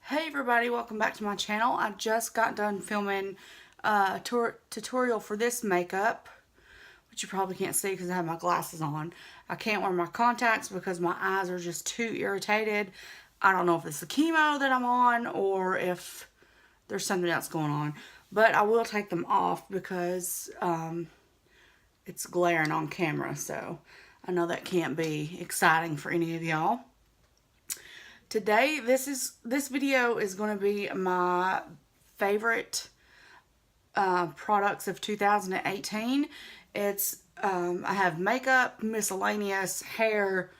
Hey everybody, welcome back to my channel. I just got done filming a tutorial for this makeup, which you probably can't see because I have my glasses on. I can't wear my contacts because my eyes are just too irritated. I don't know if it's the chemo that I'm on or if there's something else going on. But I will take them off because it's glaring on camera, so I know that can't be exciting for any of y'all. Today, this video is going to be my favorite products of 2018. It's I have makeup, miscellaneous, hair,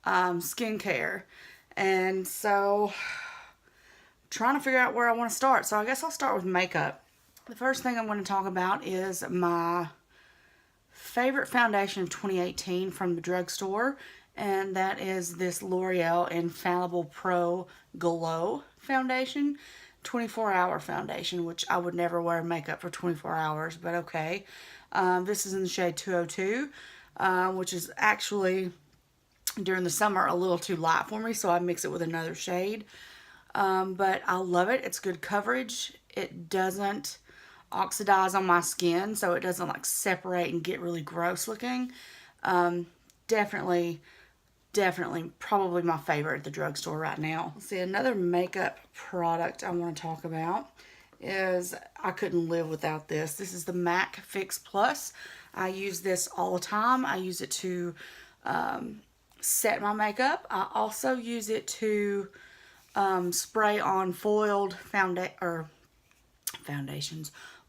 skincare, and so I'm trying to figure out where I want to start. So I guess I'll start with makeup. The first thing I'm going to talk about is my favorite foundation of 2018 from the drugstore, and that is this L'Oreal Infallible Pro Glow Foundation, 24-hour foundation, which I would never wear makeup for 24 hours, but okay. This is in the shade 202, which is actually, during the summer, a little too light for me, so I mix it with another shade. But I love it. It's good coverage. It doesn't oxidize on my skin, so it doesn't like separate and get really gross looking. Definitely probably my favorite at the drugstore right now. Let's see, another makeup product I want to talk about is, I couldn't live without this. This is the MAC Fix Plus. I use this all the time. I use it to set my makeup. I also use it to spray on foiled foundations,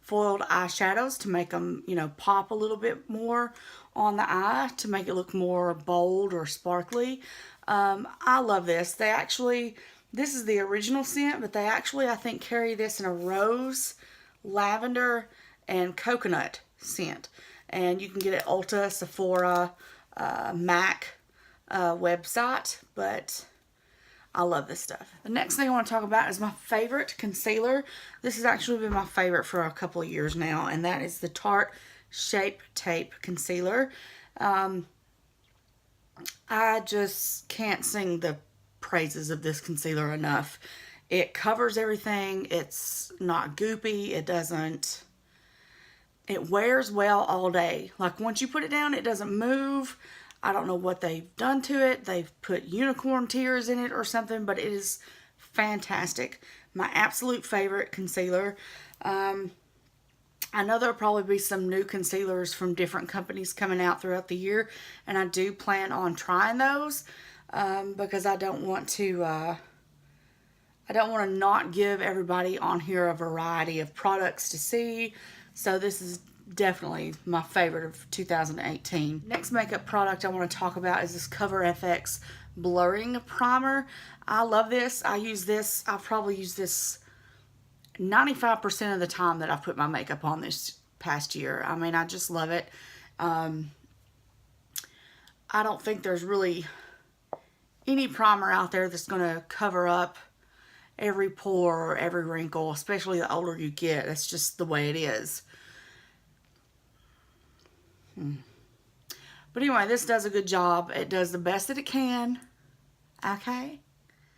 foiled eyeshadows to make them, pop a little bit more on the eye to make it look more bold or sparkly. I love this. This is the original scent, but they actually, I think, carry this in a rose, lavender, and coconut scent. And you can get it at Ulta, Sephora, MAC website, but I love this stuff. The next thing I want to talk about is my favorite concealer. This has actually been my favorite for a couple of years now, and that is the Tarte Shape Tape Concealer. I just can't sing the praises of this concealer enough. It covers everything. It's not goopy. It wears well all day. Like, once you put it down, it doesn't move. I don't know what they've done to it. They've put unicorn tears in it or something, but it is fantastic. My absolute favorite concealer. I know there'll probably be some new concealers from different companies coming out throughout the year, and I do plan on trying those because I don't want to not give everybody on here a variety of products to see. So this is definitely my favorite of 2018. Next makeup product I want to talk about is this Cover FX Blurring Primer. I love this. I probably use this 95% of the time that I've put my makeup on this past year. I mean, I just love it. I don't think there's really any primer out there that's going to cover up every pore or every wrinkle, especially the older you get. That's just the way it is. But anyway, this does a good job. It does the best that it can. Okay?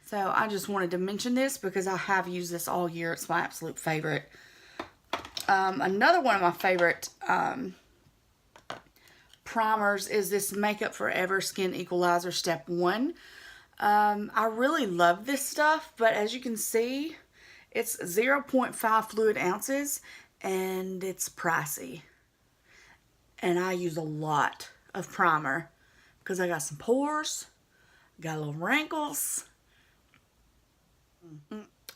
So I just wanted to mention this because I have used this all year. It's my absolute favorite. Another one of my favorite primers is this Makeup Forever Skin Equalizer Step 1. I really love this stuff, but as you can see, it's 0.5 fluid ounces and it's pricey. And I use a lot of primer because I got some pores, got little wrinkles.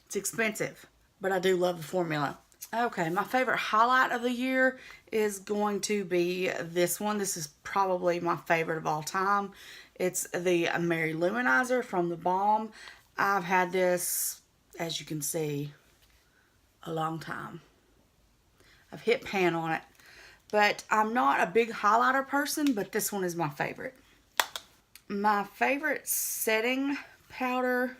It's expensive, but I do love the formula. Okay, my favorite highlight of the year is going to be this one. This is probably my favorite of all time. It's the Mary Luminizer from the Balm. I've had this, as you can see, a long time. I've hit pan on it. But I'm not a big highlighter person, but this one is my favorite. My favorite setting powder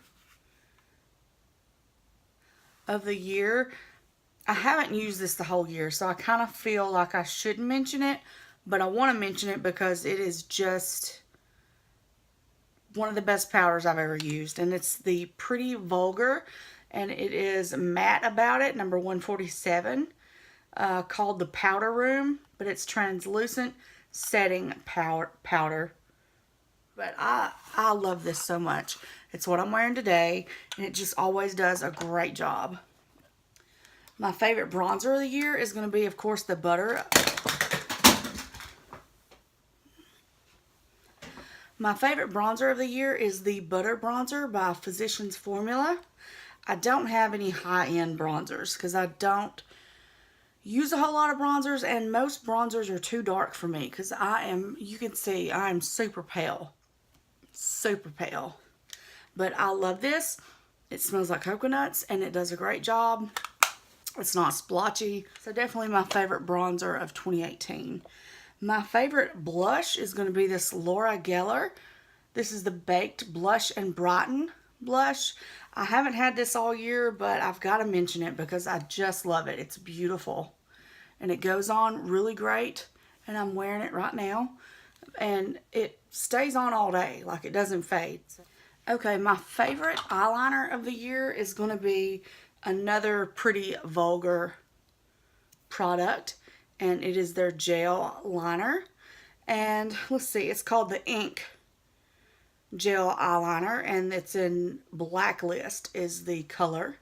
of the year, I haven't used this the whole year, so I kind of feel like I should mention it, but I want to mention it because it is just one of the best powders I've ever used, and it's the Pretty Vulgar, and it is matte about it, number 147, called the Powder Room, but it's translucent setting powder. But I love this so much. It's what I'm wearing today, and it just always does a great job. My favorite bronzer of the year is going to be, of course, the Butter. My favorite bronzer of the year is the Butter Bronzer by Physicians Formula. I don't have any high-end bronzers because I don't use a whole lot of bronzers, and most bronzers are too dark for me because you can see, I am super pale. Super pale. But I love this. It smells like coconuts, and it does a great job. It's not splotchy. So definitely my favorite bronzer of 2018. My favorite blush is going to be this Laura Geller. This is the Baked Blush and Brighten blush. I haven't had this all year, but I've got to mention it because I just love it. It's beautiful. And it goes on really great. And I'm wearing it right now. And it stays on all day. Like, it doesn't fade. Okay, my favorite eyeliner of the year is going to be another Pretty Vulgar product, and it is their gel liner. And let's see, it's called the Ink Gel Eyeliner, and it's in Blacklist is the color.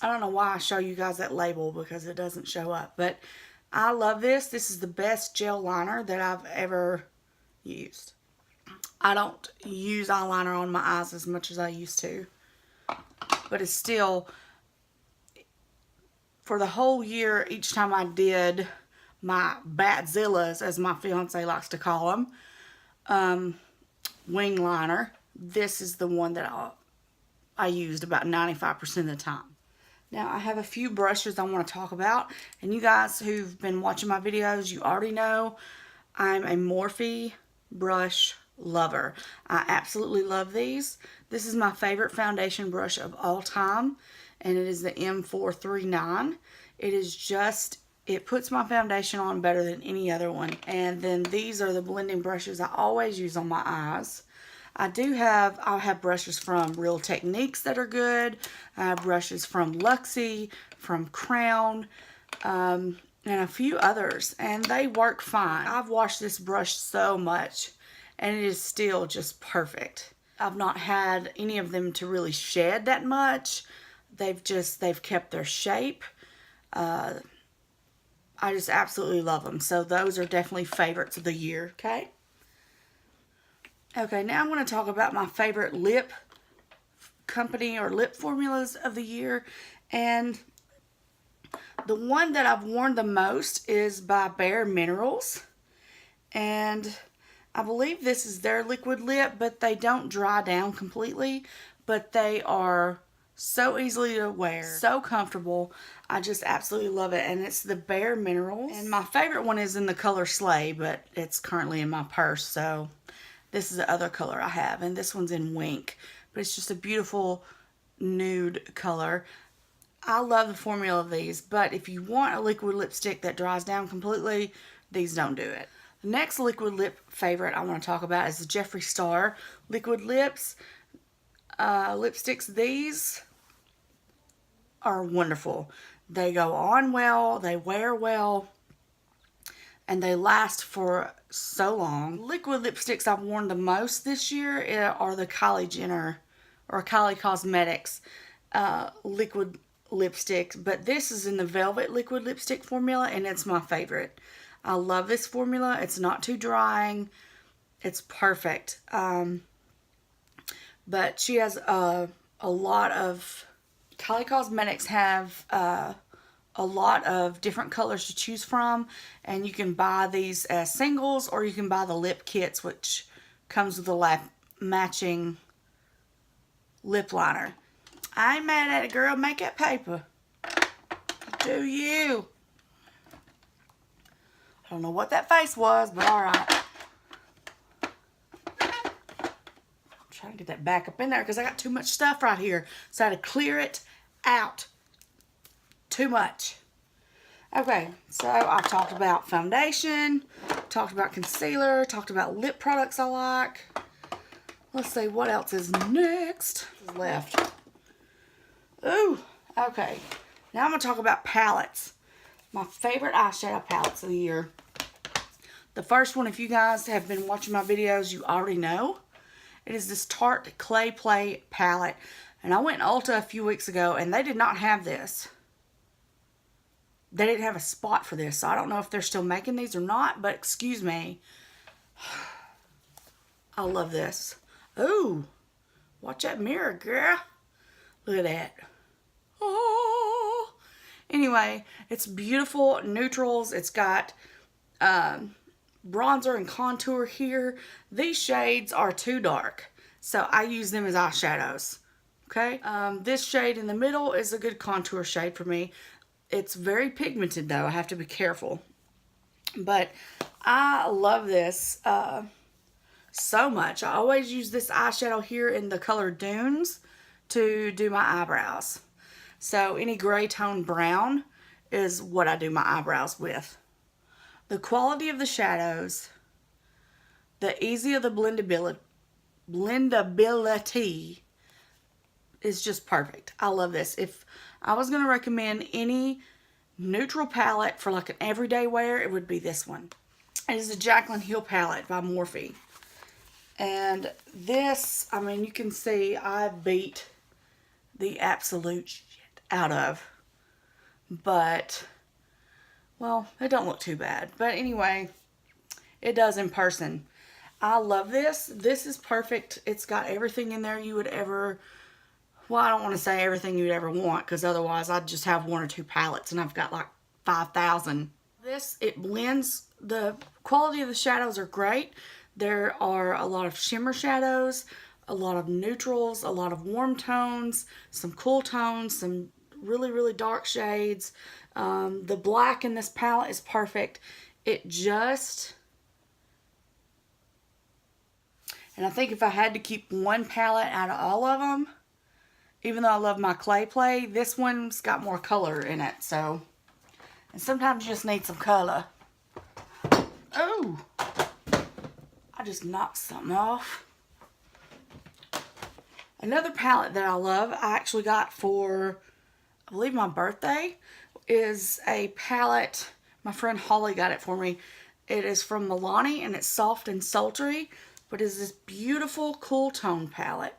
I don't know why I show you guys that label because it doesn't show up, but I love this. This is the best gel liner that I've ever used. I don't use eyeliner on my eyes as much as I used to, but it's still, for the whole year, each time I did my Batzillas, as my fiance likes to call them, wing liner, this is the one that I used about 95% of the time. Now, I have a few brushes I want to talk about, and you guys who've been watching my videos, you already know I'm a Morphe brush lover. I absolutely love these. This is my favorite foundation brush of all time, and it is the M439. It is just, it puts my foundation on better than any other one. And then these are the blending brushes I always use on my eyes. I'll have brushes from Real Techniques that are good. I have brushes from Luxie, from Crown, and a few others, and they work fine. I've washed this brush so much, and it is still just perfect. I've not had any of them to really shed that much. They've kept their shape. I just absolutely love them. So those are definitely favorites of the year, okay? Okay, now I'm going to talk about my favorite lip company or lip formulas of the year. And the one that I've worn the most is by Bare Minerals. And I believe this is their liquid lip, but they don't dry down completely. But they are so easily to wear, so comfortable. I just absolutely love it. And it's the Bare Minerals. And my favorite one is in the color Slay, but it's currently in my purse, so this is the other color I have. And this one's in Wink, but it's just a beautiful nude color. I love the formula of these, but if you want a liquid lipstick that dries down completely, these don't do it. The next liquid lip favorite I want to talk about is the Jeffree Star liquid lips. Lipsticks. These are wonderful. They go on well, they wear well, and they last for so long. Liquid lipsticks I've worn the most this year are the Kylie Jenner or Kylie Cosmetics liquid lipsticks, but this is in the Velvet liquid lipstick formula, and it's my favorite. I love this formula. It's not too drying. It's perfect. But she has a lot of, Kylie Cosmetics have a lot of different colors to choose from, and you can buy these as singles, or you can buy the lip kits, which comes with a matching lip liner. I ain't mad at it, girl. Make that paper. Do you? I don't know what that face was, but alright. Trying to get that back up in there because I got too much stuff right here. So I had to clear it out. Too much. Okay, so I've talked about foundation, talked about concealer, talked about lip products I like. Let's see what else is next. Left. Ooh, okay. Now I'm going to talk about palettes. My favorite eyeshadow palettes of the year. The first one, if you guys have been watching my videos, you already know. It is this Tarte Clay Play palette. And I went in Ulta a few weeks ago, and they did not have this. They didn't have a spot for this, so I don't know if they're still making these or not, but excuse me. I love this. Ooh, watch that mirror, girl. Look at that. Oh. Anyway, it's beautiful neutrals. It's got bronzer and contour here. These shades are too dark, so I use them as eyeshadows. Okay, this shade in the middle is a good contour shade for me. It's very pigmented though, I have to be careful. But I love this so much. I always use this eyeshadow here in the color Dunes to do my eyebrows. So any gray tone brown is what I do my eyebrows with. The quality of the shadows, the ease of the blendability is just perfect. I love this. If I was going to recommend any neutral palette for like an everyday wear, it would be this one. It is a Jaclyn Hill palette by Morphe. And this, I mean, you can see I beat the absolute shit out of. But, well, it don't look too bad. But anyway, it does in person. I love this. This is perfect. It's got everything in there you would ever... Well, I don't want to say everything you'd ever want, because otherwise I'd just have 1 or 2 palettes and I've got like 5,000. This, it blends. The quality of the shadows are great. There are a lot of shimmer shadows, a lot of neutrals, a lot of warm tones, some cool tones, some really, really dark shades. The black in this palette is perfect. It just... And I think if I had to keep one palette out of all of them, even though I love my Clay Play, this one's got more color in it, so. And sometimes you just need some color. Oh! I just knocked something off. Another palette that I love, I actually got for, I believe, my birthday, is a palette. My friend Holly got it for me. It is from Milani, and it's soft and sultry, but it's this beautiful cool tone palette.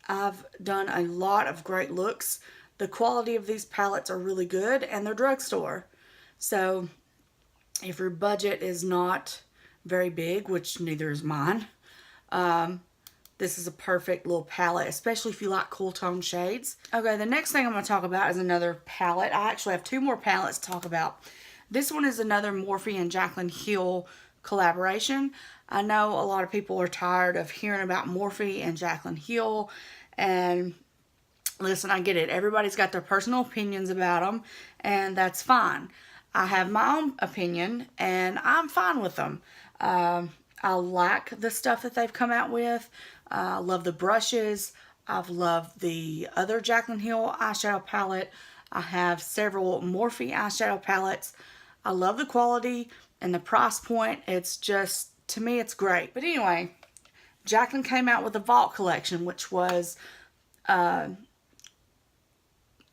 I've done a lot of great looks. The quality of these palettes are really good, and they're drugstore. So if your budget is not very big, which neither is mine, this is a perfect little palette, especially if you like cool tone shades. Okay, the next thing I'm going to talk about is another palette. I actually have 2 more palettes to talk about. This one is another Morphe and Jaclyn Hill collaboration. I know a lot of people are tired of hearing about Morphe and Jaclyn Hill. And listen, I get it. Everybody's got their personal opinions about them, and that's fine. I have my own opinion, and I'm fine with them. I like the stuff that they've come out with. I love the brushes. I've loved the other Jaclyn Hill eyeshadow palette. I have several Morphe eyeshadow palettes. I love the quality and the price point. It's just, to me, it's great. But anyway, Jaclyn came out with the Vault collection, which was all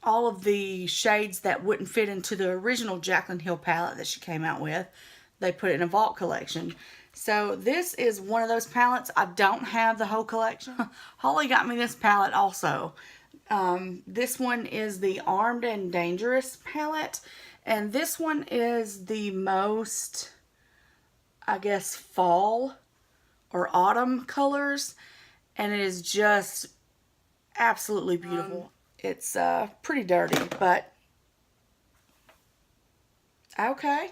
of the shades that wouldn't fit into the original Jaclyn Hill palette that she came out with. They put it in a Vault collection. So this is one of those palettes. I don't have the whole collection. Holly got me this palette also. This one is the Armed and Dangerous palette. And this one is the most, I guess, fall or autumn colors, and it is just absolutely beautiful. It's pretty dirty, but okay.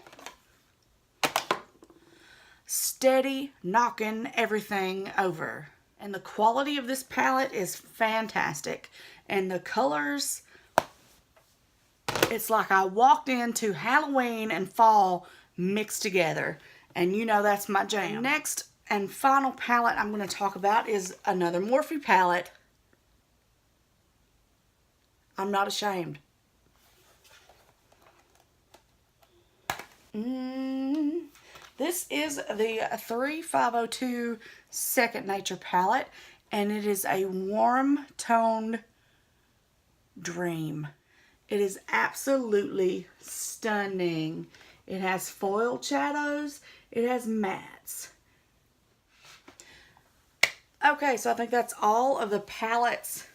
Steady knocking everything over. And the quality of this palette is fantastic. And the colors, it's like I walked into Halloween and fall mixed together. And you know that's my jam. Next and final palette I'm going to talk about is another Morphe palette. I'm not ashamed. This is the 3502 Second Nature palette, and it is a warm toned dream. It is absolutely stunning. It has foiled shadows. It has mattes. Okay, so I think that's all of the palettes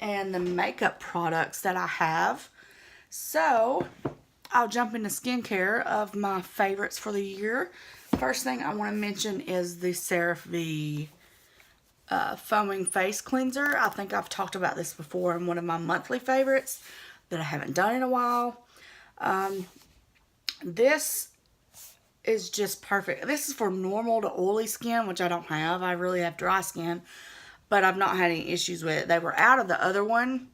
and the makeup products that I have. So I'll jump into skincare of my favorites for the year. First thing I want to mention is the CeraVe foaming face cleanser. I think I've talked about this before in one of my monthly favorites that I haven't done in a while. This is just perfect. This is for normal to oily skin, which I don't have. I really have dry skin, but I've not had any issues with it. They were out of the other one,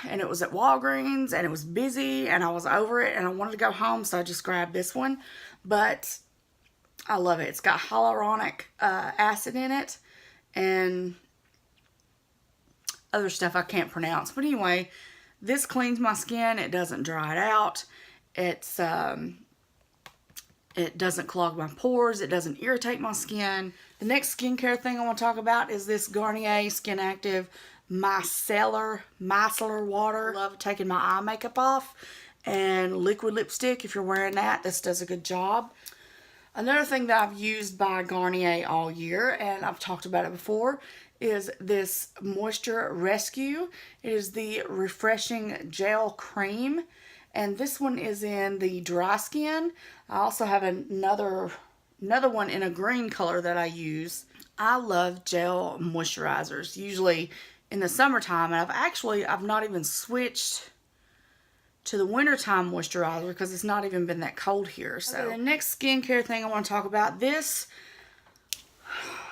and it was at Walgreens, and it was busy, and I was over it, and I wanted to go home, so I just grabbed this one. But I love it. It's got hyaluronic acid in it, and other stuff I can't pronounce. But anyway, this cleans my skin. It doesn't dry it out. It doesn't clog my pores. It doesn't irritate my skin. The next skincare thing I want to talk about is this Garnier Skin Active Micellar Water. I love taking my eye makeup off. And liquid lipstick, if you're wearing that, this does a good job. Another thing that I've used by Garnier all year, and I've talked about it before, is this Moisture Rescue. It is the Refreshing Gel Cream. And this one is in the dry skin. I also have another one in a green color that I use. I love gel moisturizers, usually in the summertime. And I've not even switched to the wintertime moisturizer because it's not even been that cold here. So okay, the next skincare thing I want to talk about, this,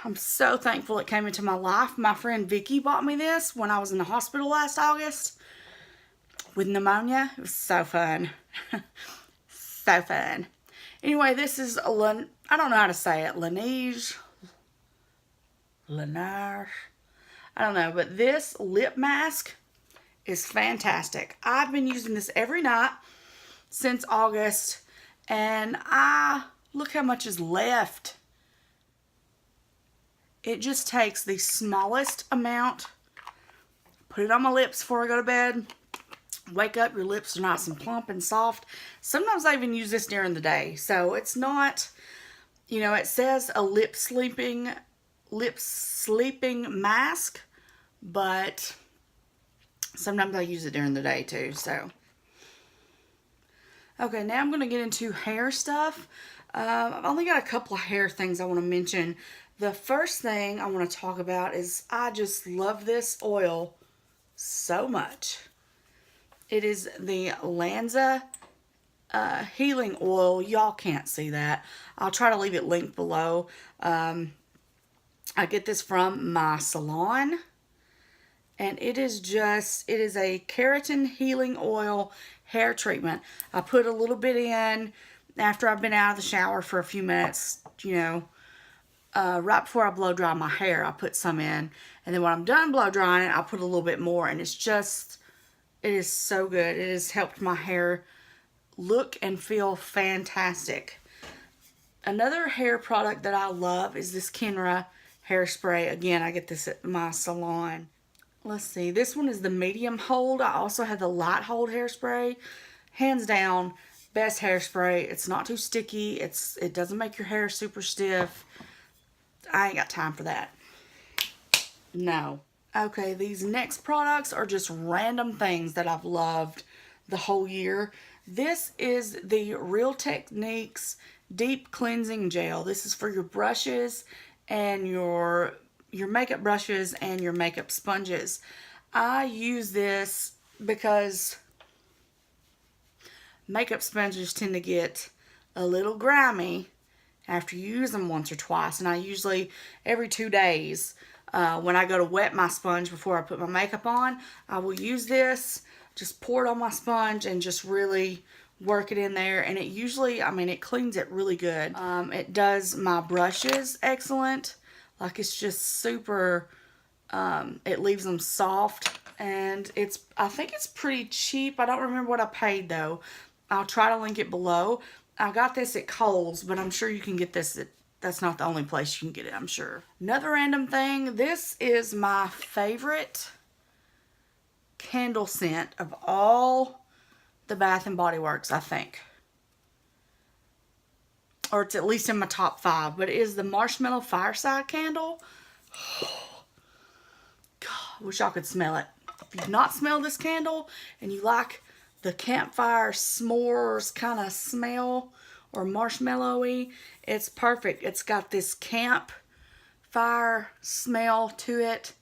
I'm so thankful it came into my life. My friend Vicky bought me this when I was in the hospital last August with pneumonia. It was so fun. So fun. Anyway, this is I don't know how to say it. Laneige. I don't know, but this lip mask is fantastic. I've been using this every night since August, and look how much is left. It just takes the smallest amount, put it on my lips before I go to bed. Wake up, your lips are nice and plump and soft. Sometimes I even use this during the day. So it's not, it says a lip sleeping mask, but sometimes I use it during the day too. So, okay, now I'm going to get into hair stuff. I've only got a couple of hair things I want to mention. The first thing I want to talk about is I just love this oil so much. It is the Lanza healing oil. Y'all can't see that. I'll try to leave it linked below. I get this from my salon. And it is a keratin healing oil hair treatment. I put a little bit in after I've been out of the shower for a few minutes, right before I blow dry my hair. I put some in. And then when I'm done blow drying it, I'll put a little bit more. And it is so good. It has helped my hair look and feel fantastic. Another hair product that I love is this Kenra hairspray. Again, I get this at my salon. Let's see. This one is the medium hold. I also have the light hold hairspray. Hands down, best hairspray. It's not too sticky. It doesn't make your hair super stiff. I ain't got time for that. No. Okay, these next products are just random things that I've loved the whole year. This is the Real Techniques Deep Cleansing Gel. This is for your brushes and your makeup brushes and your makeup sponges. I use this because makeup sponges tend to get a little grimy after you use them once or twice. And I usually, every 2 days, when I go to wet my sponge before I put my makeup on, I will use this, just pour it on my sponge and just really work it in there. And it usually, it cleans it really good. It does my brushes excellent. Like, it's just super, it leaves them soft. And I think it's pretty cheap. I don't remember what I paid though. I'll try to link it below. I got this at Kohl's, but I'm sure you can get this that's not the only place you can get it, I'm sure. Another random thing, this is my favorite candle scent of all the Bath and Body Works, I think. Or it's at least in my top 5. But it is the Marshmallow Fireside Candle. God, I wish y'all could smell it. If you've not smelled this candle and you like the campfire s'mores kind of smell or marshmallowy, it's perfect. It's got this campfire smell to it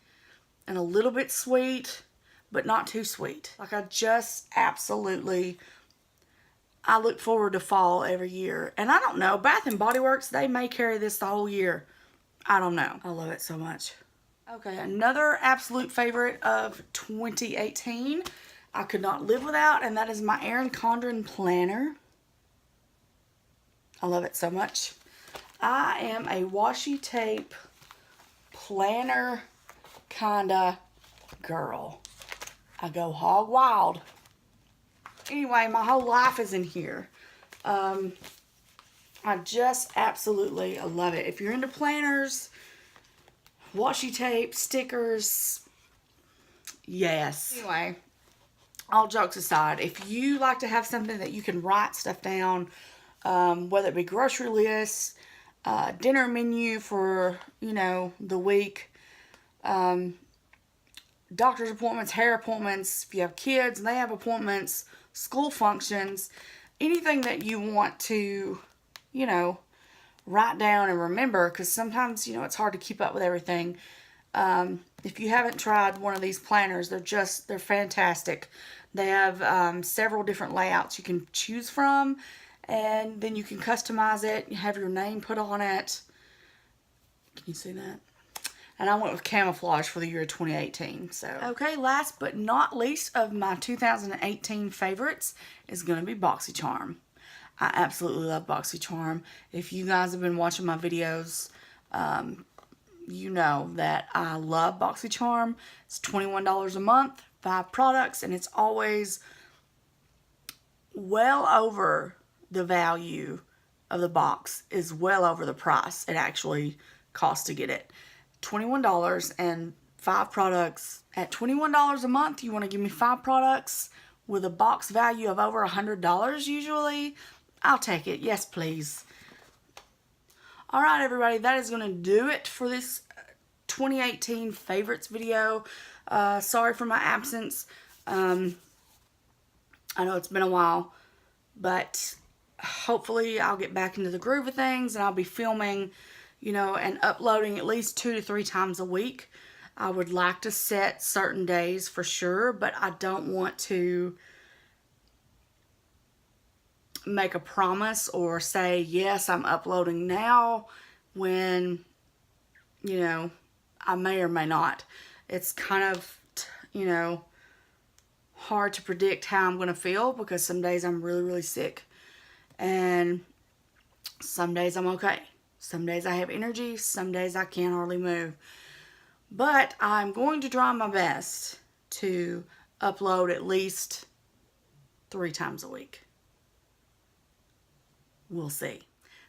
and a little bit sweet, but not too sweet. Like, I just absolutely, I look forward to fall every year. And I don't know, Bath and Body Works, they may carry this the whole year. I don't know. I love it so much. Okay, another absolute favorite of 2018 I could not live without, and that is my Erin Condren planner. I love it so much. I am a washi tape planner kinda girl. I go hog wild. Anyway, my whole life is in here. I just absolutely love it. If you're into planners, washi tape, stickers, yes. Anyway, all jokes aside, if you like to have something that you can write stuff down, whether it be grocery lists, dinner menu for, you know, the week, doctor's appointments, hair appointments, if you have kids and they have appointments, school functions, anything that you want to, you know, write down and remember, because sometimes, you know, it's hard to keep up with everything. If you haven't tried one of these planners, they're fantastic. They have several different layouts you can choose from, and then you can customize it. You have your name put on it. Can you see that? And I went with camouflage for the year 2018. So, okay, last but not least of my 2018 favorites is going to be BoxyCharm. I absolutely love BoxyCharm. If you guys have been watching my videos, you know that I love BoxyCharm. It's $21 a month, 5 products, and it's always well over the value of the box, is well over the price it actually costs to get it. $21 and 5 products. At $21 a month, you want to give me 5 products with a box value of over $100 usually. I'll take it. Yes, please. Alright, everybody. That is going to do it for this 2018 favorites video. Sorry for my absence. I know it's been a while, but hopefully I'll get back into the groove of things, and I'll be filming, you know, and uploading at least 2 to 3 times a week. I would like to set certain days for sure, but I don't want to make a promise or say, yes, I'm uploading now, when, you know, I may or may not. It's kind of, you know, hard to predict how I'm going to feel, because some days I'm really, really sick. And some days I'm okay. Some days I have energy. Some days I can't hardly move. But I'm going to try my best to upload at least 3 times a week. We'll see.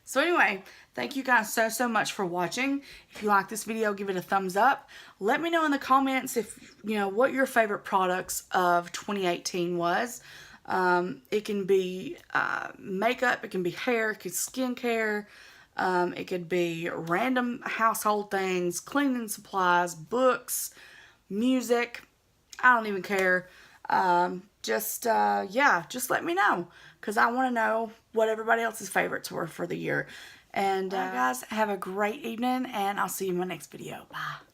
So anyway, thank you guys so much for watching. If you like this video, give it a thumbs up. Let me know in the comments if, you know, what your favorite products of 2018 was. It can be makeup, it can be hair, it could be skincare, it could be random household things, cleaning supplies, books, music. I don't even care. Yeah, just let me know, because I want to know what everybody else's favorites were for the year. And guys, have a great evening, and I'll see you in my next video. Bye.